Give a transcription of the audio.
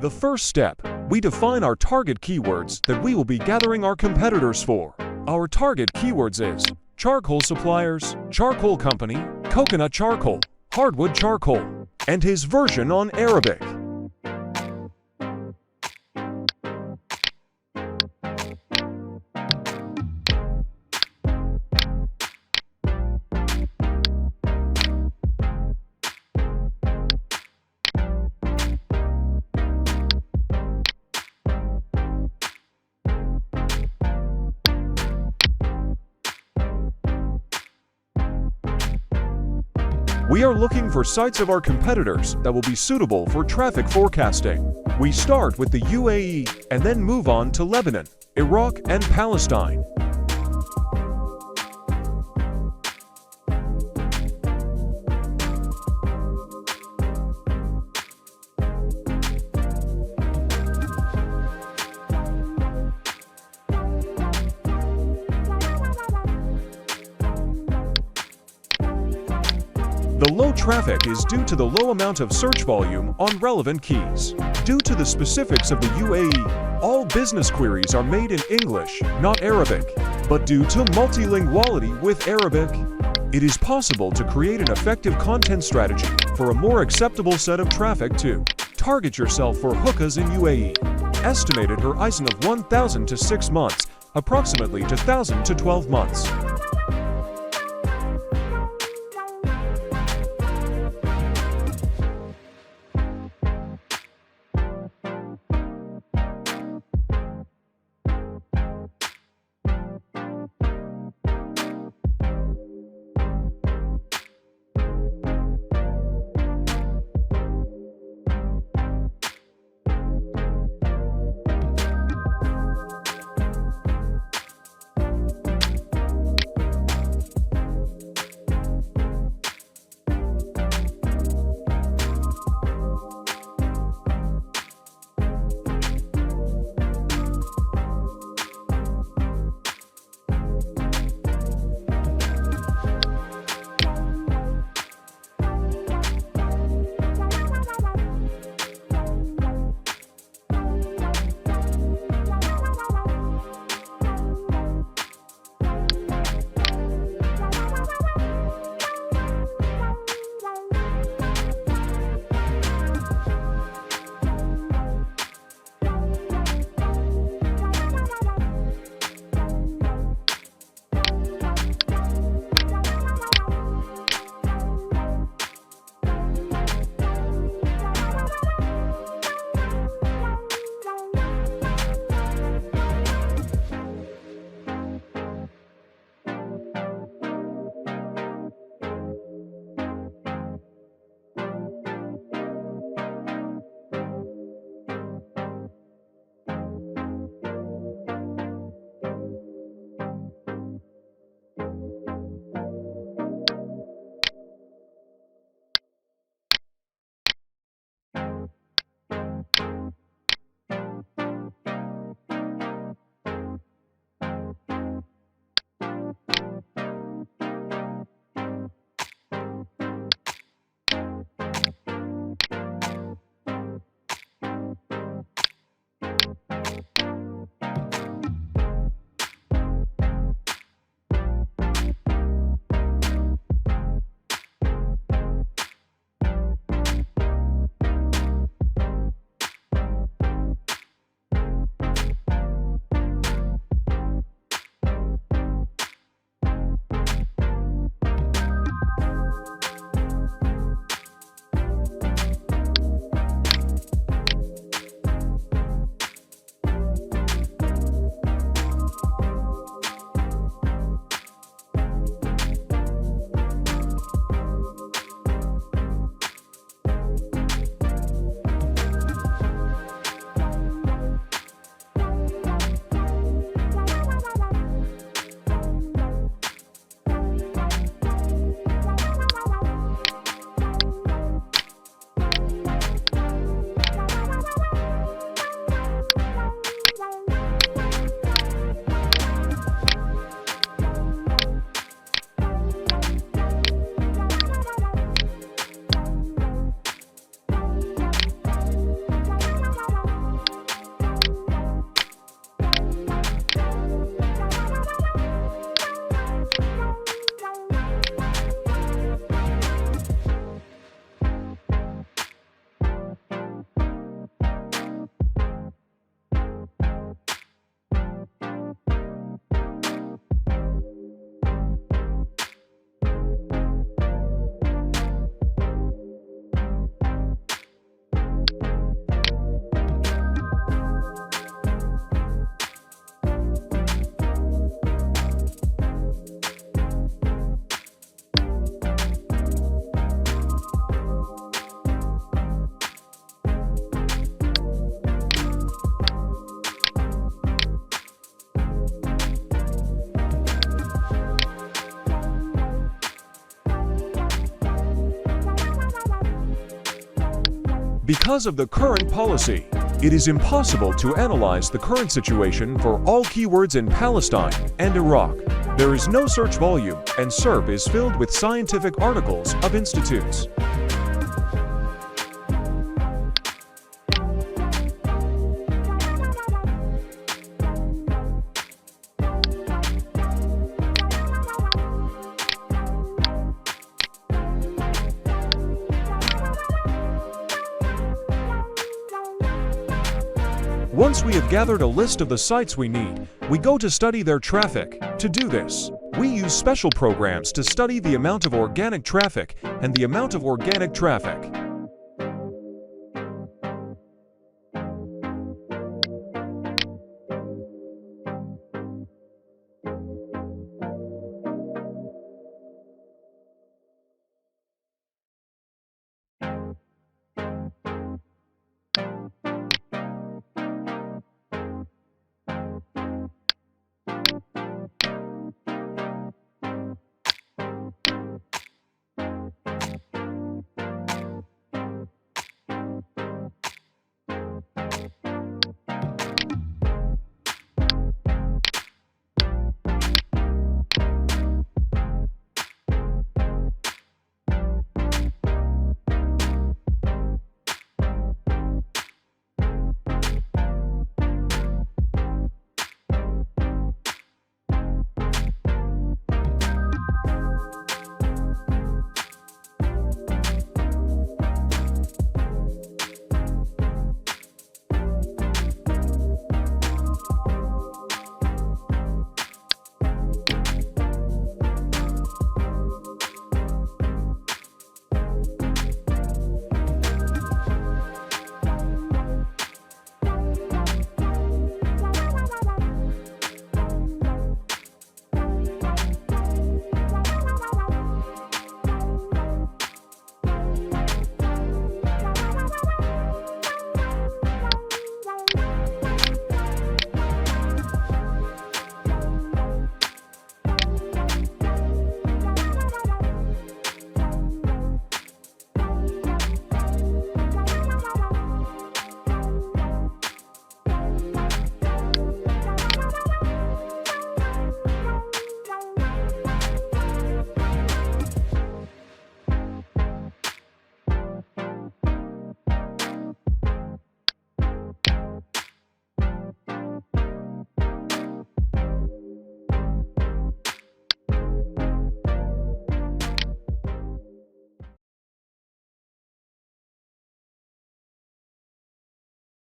The first step, we define our target keywords that we will be gathering our competitors for. Our target keywords is charcoal suppliers, charcoal company, coconut charcoal, hardwood charcoal, and his version on Arabic. We are looking for sites of our competitors that will be suitable for traffic forecasting. We start with the UAE and then move on to Lebanon, Iraq, and Palestine. The low traffic is due to the low amount of search volume on relevant keys. Due to the specifics of the UAE, all business queries are made in English, not Arabic. But due to multilinguality with Arabic, it is possible to create an effective content strategy for a more acceptable set of traffic to target yourself for hookahs in UAE. Estimated horizon of 1,000 to 6 months, approximately 2,000 to 12 months. Because of the current policy, it is impossible to analyze the current situation for all keywords in Palestine and Iraq. There is no search volume, and SERP is filled with scientific articles of institutes. Once we have gathered a list of the sites we need, we go to study their traffic. To do this, we use special programs to study the amount of organic traffic and the amount of organic traffic.